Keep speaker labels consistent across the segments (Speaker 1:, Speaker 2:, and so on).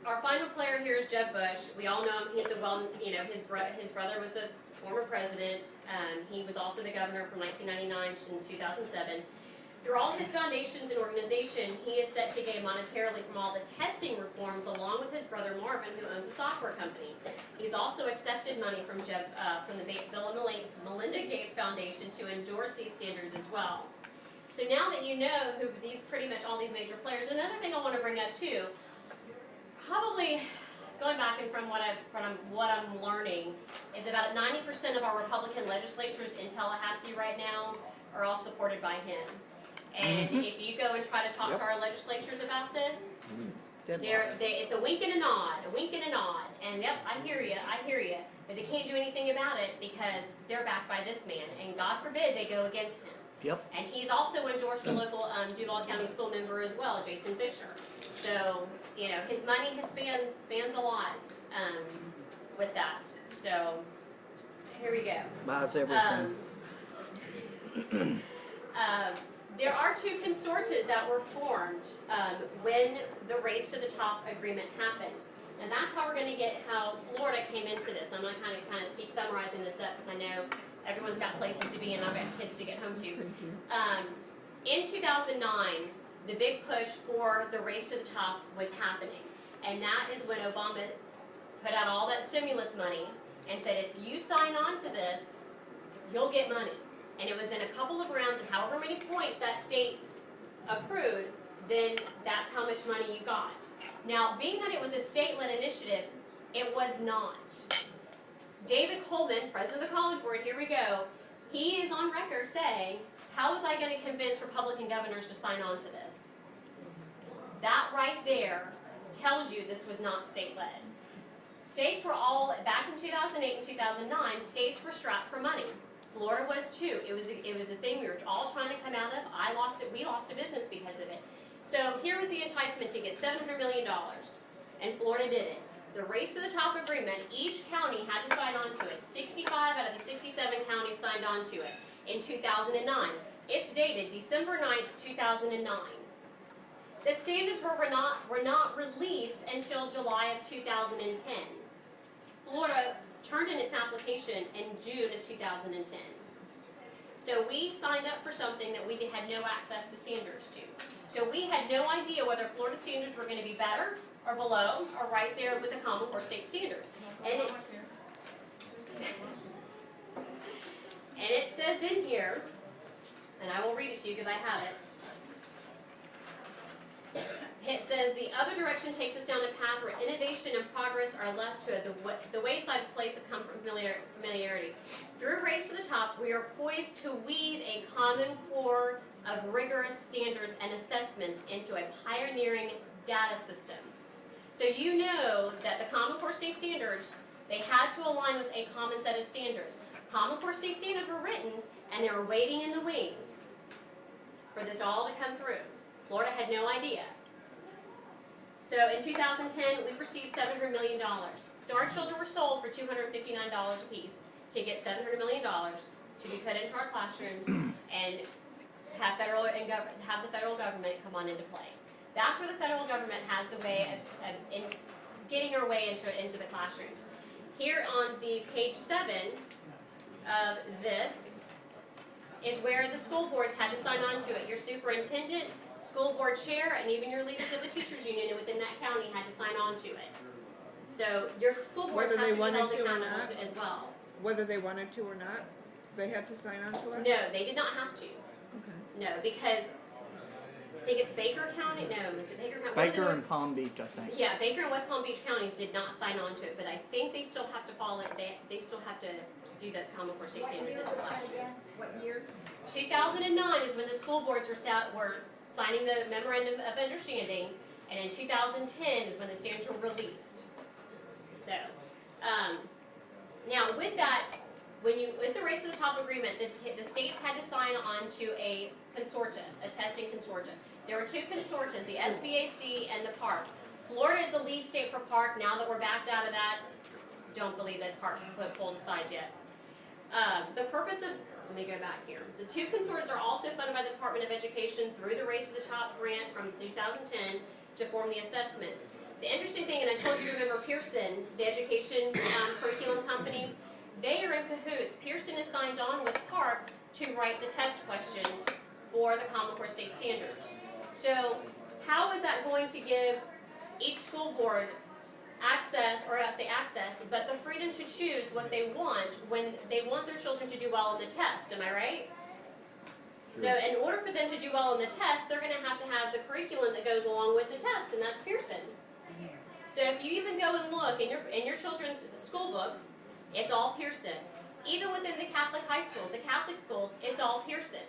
Speaker 1: our final player here is Jeb Bush. We all know him. He's the his brother was the former president. He was also the governor from 1999 to 2007. Through all his foundations and organization, he is set to gain monetarily from all the testing reforms, along with his brother Marvin, who owns a software company. He's also accepted money from the Bill and Melinda Gates Foundation to endorse these standards as well. So now that you know who pretty much all these major players, another thing I want to bring up too, probably going back and from what I'm learning, is about 90% of our Republican legislatures in Tallahassee right now are all supported by him. And if you go and try to talk to our legislatures about this, it's a wink and a nod, And yep, I hear you, but they can't do anything about it because they're backed by this man, and God forbid they go against him.
Speaker 2: Yep.
Speaker 1: And he's also endorsed a local Duval County school member as well, Jason Fisher. So, his money spans a lot with that. So, here we go.
Speaker 2: Buys everything.
Speaker 1: There are two consortia that were formed when the Race to the Top agreement happened. And that's how we're going to get how Florida came into this. I'm going to kind of keep summarizing this up because I know everyone's got places to be and I've got kids to get home to. In 2009, the big push for the Race to the Top was happening. And that is when Obama put out all that stimulus money and said, if you sign on to this, you'll get money. And it was in a couple of rounds, and however many points that state approved, then that's how much money you got. Now, being that it was a state-led initiative, it was not. David Coleman, president of the College Board, here we go, he is on record saying, how was I going to convince Republican governors to sign on to this? That right there tells you this was not state-led. States were all, back in 2008 and 2009, states were strapped for money. Florida was too. It was the thing we were all trying to come out of. We lost a business because of it. So here was the enticement to get $700 million, and Florida did it. The Race to the Top agreement, each county had to sign on to it. 65 out of the 67 counties signed on to it in 2009. It's dated December 9th, 2009. The standards were not released until July of 2010. Florida turned in its application in June of 2010. So we signed up for something that we had no access to standards to. So we had no idea whether Florida standards were going to be better or below or right there with the Common Core state standard. And it says in here, and I will read it to you because I have it. It says, the other direction takes us down a path where innovation and progress are left to the wayside place of comfort and familiarity. Through Race to the Top, we are poised to weave a common core of rigorous standards and assessments into a pioneering data system. So you know that the Common Core state standards, they had to align with a common set of standards. Common Core state standards were written, and they were waiting in the wings for this all to come through. Florida had no idea. So in 2010, we received $700 million. So our children were sold for $259 a piece to get $700 million to be put into our classrooms and have the federal government come on into play. That's where the federal government has the way of getting our way into the classrooms. Here on the page 7 of this is where the school boards had to sign on to it. Your superintendent, school board chair, and even your leaders of the teachers union within that county had to sign on to it. So your school boards have to be held accountable as well.
Speaker 3: Whether they wanted to or not, they had to sign on to it?
Speaker 1: No, they did not have to.
Speaker 3: Okay.
Speaker 1: No, because I think it's Baker County. No, is it Baker County?
Speaker 2: Baker and Palm Beach, I think.
Speaker 1: Yeah, Baker and West Palm Beach counties did not sign on to it, but I think they still have to follow it. They still have to do the Common Core state standards in the classroom.
Speaker 4: What year?
Speaker 1: 2009 is when the school boards were signing the memorandum of understanding, and in 2010 is when the standards were released. So, now with that, with the Race to the Top agreement, the states had to sign on to a consortia, a testing consortia. There were two consortias, the SBAC and the PARC. Florida is the lead state for PARC. Now that we're backed out of that, don't believe that PARC's pulled aside yet. The purpose of, let me go back here. The two consortia are also funded by the Department of Education through the Race to the Top grant from 2010 to form the assessments. the interesting thing, and I told you, remember Pearson, the education curriculum company, they are in cahoots. Pearson is signed on with Park to write the test questions for the Common Core state standards. So how is that going to give each school board access, or I say access, but the freedom to choose what they want when they want their children to do well in the test, am I right? So in order for them to do well in the test, they're going to have the curriculum that goes along with the test, and that's Pearson. So if you even go and look in your children's school books, it's all Pearson. Even within the Catholic high schools, the Catholic schools, it's all Pearson.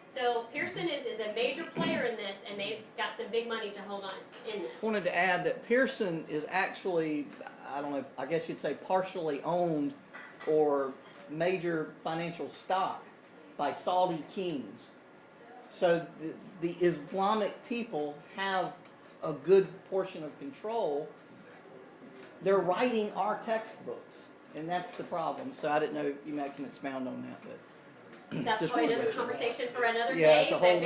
Speaker 1: So Pearson is a major player in this, and they've got some big money to hold on in this.
Speaker 2: I wanted to add that Pearson is actually, I don't know, I guess you'd say partially owned or major financial stock by Saudi kings. So the Islamic people have a good portion of control. They're writing our textbooks, and that's the problem. So I didn't know you might can expound on that, but
Speaker 1: that's
Speaker 2: just
Speaker 1: probably
Speaker 2: wanted
Speaker 1: another
Speaker 2: to-
Speaker 1: conversation for another
Speaker 2: Yeah,
Speaker 1: day.
Speaker 2: it's a whole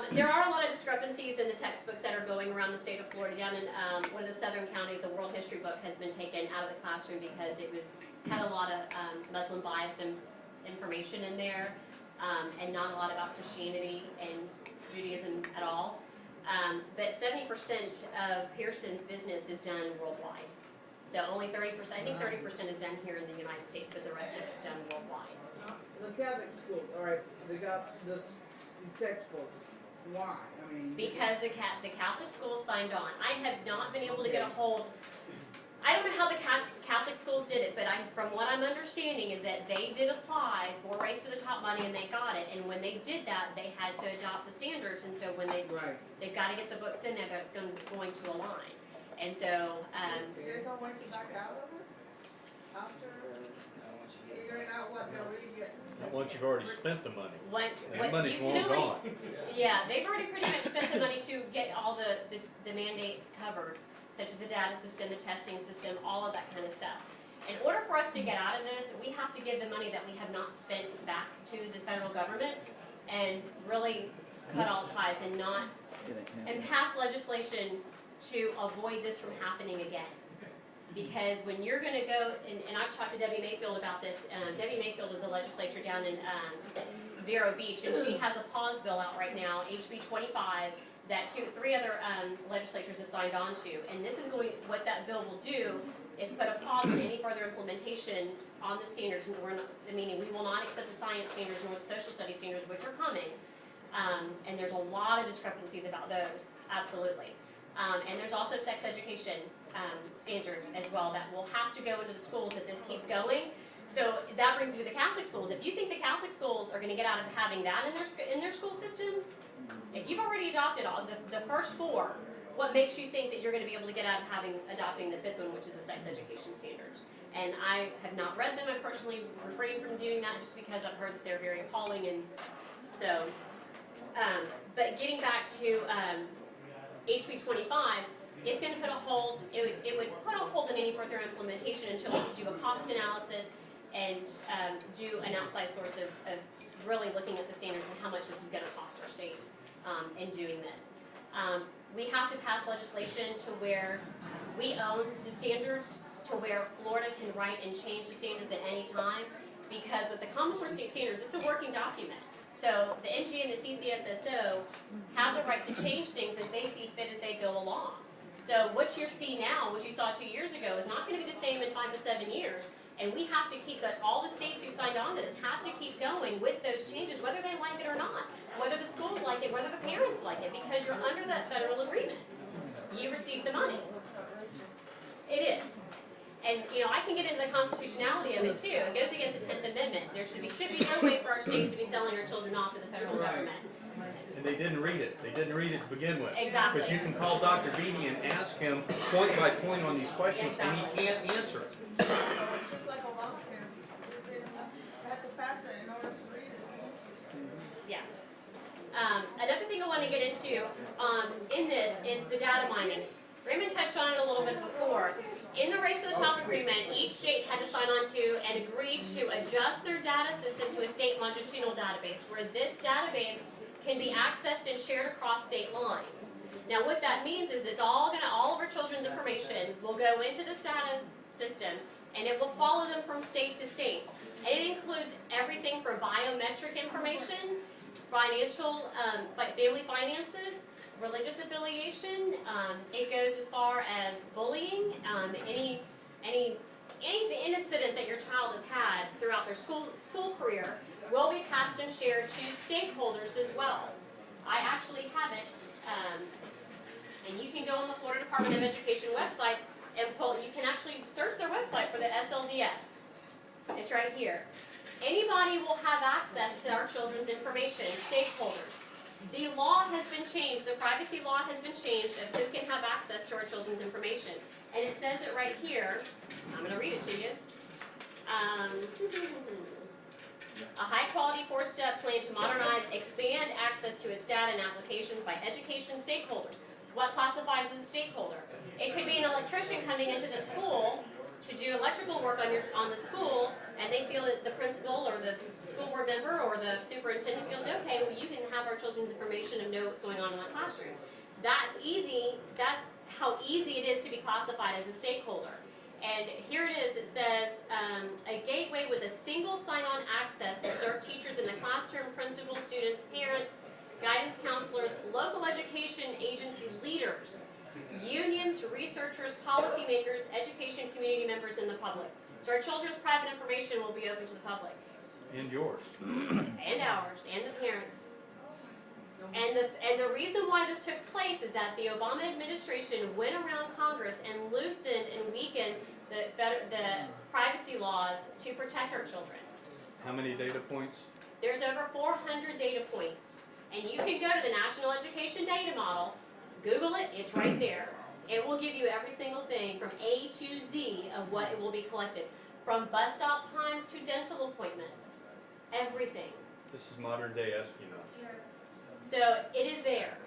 Speaker 1: but there are a lot of discrepancies in the textbooks that are going around the state of Florida. Down in one of the southern counties, the world history book has been taken out of the classroom because it had a lot of Muslim biased information in there, and not a lot about Christianity and Judaism at all. But 70% of Pearson's business is done worldwide. So only 30%, I think 30% is done here in the United States, but the rest of it's done worldwide.
Speaker 4: The Catholic school, all right, they got these textbooks. Why? I mean,
Speaker 1: Because the Catholic schools signed on. I have not been able to get a hold. I don't know how the Catholic schools did it, but from what I'm understanding is that they did apply for Race to the Top money and they got it. And when they did that, they had to adopt the standards. And so when they've got to get the books in there that's going to align. And so
Speaker 4: there's no way to back out of it after figuring out what they're really getting.
Speaker 5: Not once you've already spent the money.
Speaker 1: what
Speaker 5: That money's
Speaker 1: you
Speaker 5: long
Speaker 1: can only,
Speaker 5: gone.
Speaker 1: yeah, they've already pretty much spent the money to get all the mandates covered, such as the data system, the testing system, all of that kind of stuff. In order for us to get out of this, we have to give the money that we have not spent back to the federal government and really cut all ties and pass legislation to avoid this from happening again. Because when you're going to go, and I've talked to Debbie Mayfield about this. Debbie Mayfield is a legislator down in Vero Beach, and she has a pause bill out right now, HB 25, that three other legislatures have signed on to. And this is what that bill will do is put a pause on any further implementation on the standards. Meaning we will not accept the science standards nor the social studies standards, which are coming. And there's a lot of discrepancies about those, absolutely. And there's also sex education standards as well that will have to go into the schools if this keeps going. So that brings me to the Catholic schools. If you think the Catholic schools are going to get out of having that in their school system, if you've already adopted all the first four, what makes you think that you're going to be able to get out of adopting the fifth one, which is the sex education standards? And I have not read them. I personally refrain from doing that just because I've heard that they're very appalling. And so, but getting back to HB 25, it's going to put a hold. It would put a hold on any further implementation until we do a cost analysis and do an outside source of really looking at the standards and how much this is going to cost our state in doing this. We have to pass legislation to where we own the standards, to where Florida can write and change the standards at any time, because with the Common Core state standards, it's a working document. So the NG and the CCSSO have the right to change things as they see fit as they go along. So what you see now, what you saw 2 years ago, is not going to be the same in 5 to 7 years. And we have to keep that, all the states who signed on to this have to keep going with those changes, whether they like it or not, whether the schools like it, whether the parents like it, because you're under that federal agreement. You receive the money. It is. And, I can get into the constitutionality of it, too. It goes against the 10th Amendment. There should be no way for our states to be selling our children off to the federal government.
Speaker 5: And they didn't read it. They didn't read it to begin with.
Speaker 1: Exactly.
Speaker 5: But you can call Dr. Beatty and ask him point by point on these questions, and he can't answer it.
Speaker 4: Just like Obamacare, they had to pass it in order to read it.
Speaker 1: Yeah. Another thing I want to get into in this is the data mining. Raymond touched on it a little bit before. In the Race to the Top agreement, each state had to sign on to and agree to adjust their data system to a state longitudinal database, where this database can be accessed and shared across state lines. Now what that means is all of our children's information will go into this data system, and it will follow them from state to state. And it includes everything from biometric information, financial, like family finances, religious affiliation. It goes as far as bullying, any incident that your child has had throughout their school career will be passed and shared to stakeholders as well. I actually have it, and you can go on the Florida Department of Education website and you can actually search their website for the SLDS. It's right here. Anybody will have access to our children's information, stakeholders. The law has been changed, the privacy law has been changed of who can have access to our children's information. And it says it right here. I'm going to read it to you. A high-quality four-step plan to modernize, expand access to its data and applications by education stakeholders. What classifies as a stakeholder? It could be an electrician coming into the school to do electrical work on the school, and they feel that the principal or the school board member or the superintendent feels, okay, well, you can have our children's information and know what's going on in that classroom. That's easy. That's how easy it is to be classified as a stakeholder. And here it is. It says, a gateway with a single sign-on access to serve teachers in the classroom, principals, students, parents, guidance counselors, local education agency leaders, unions, researchers, policymakers, education community members, and the public. So our children's private information will be open to the public.
Speaker 5: And yours.
Speaker 1: And ours, and the parents. And the reason why this took place is that the Obama administration went around Congress and loosened and weakened the privacy laws to protect our children.
Speaker 5: How many data points?
Speaker 1: There's over 400 data points. And you can go to the National Education Data Model, Google it, it's right there. It will give you every single thing from A to Z of what it will be collected. From bus stop times to dental appointments. Everything.
Speaker 5: This is modern day espionage.
Speaker 1: So it is there.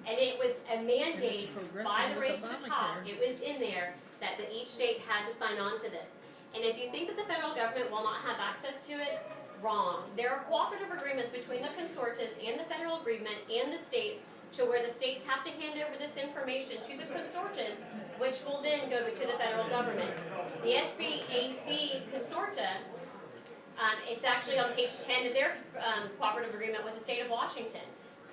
Speaker 1: And it was a mandate by the race to the top. It was in there that each state had to sign on to this. And if you think that the federal government will not have access to it, wrong. There are cooperative agreements between the consortium and the federal agreement and the states to where the states have to hand over this information to the consortium, which will then go to the federal government. The SBAC consortia, it's actually on page 10 of their cooperative agreement with the state of Washington.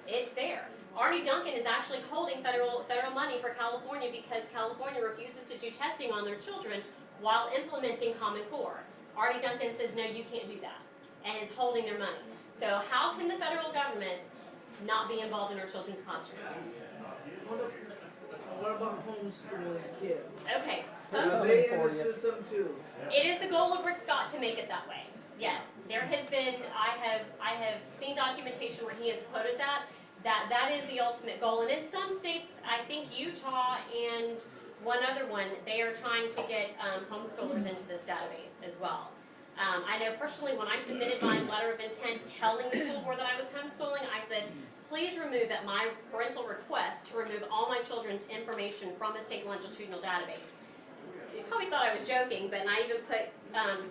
Speaker 1: It's there. Arnie Duncan is actually holding federal money for California because California refuses to do testing on their children while implementing Common Core. Arnie Duncan says, no, you can't do that, and is holding their money. So how can the federal government not be involved in our children's classroom?
Speaker 6: What about homeschooling kids?
Speaker 1: Okay.
Speaker 6: Are they in the system too?
Speaker 1: It is the goal of Rick Scott to make it that way. Yes, there has been. I have seen documentation where he has quoted that is the ultimate goal. And in some states, I think Utah and one other one, they are trying to get homeschoolers into this database as well. I know personally when I submitted my letter of intent telling the school board that I was homeschooling, I said, please remove at my parental request to remove all my children's information from the state longitudinal database. You probably thought I was joking, but I even put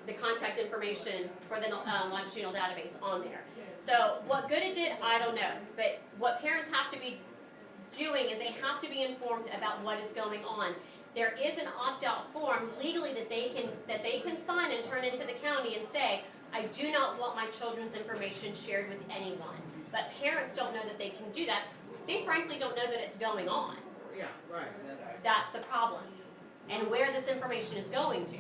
Speaker 1: the contact information for the longitudinal database on there. So what good it did, I don't know. But what parents have to be doing is they have to be informed about what is going on. There is an opt-out form legally that they can sign and turn into the county and say, I do not want my children's information shared with anyone. But parents don't know that they can do that. They frankly don't know that it's going on.
Speaker 6: Yeah, right.
Speaker 1: That's the problem. And where this information is going to.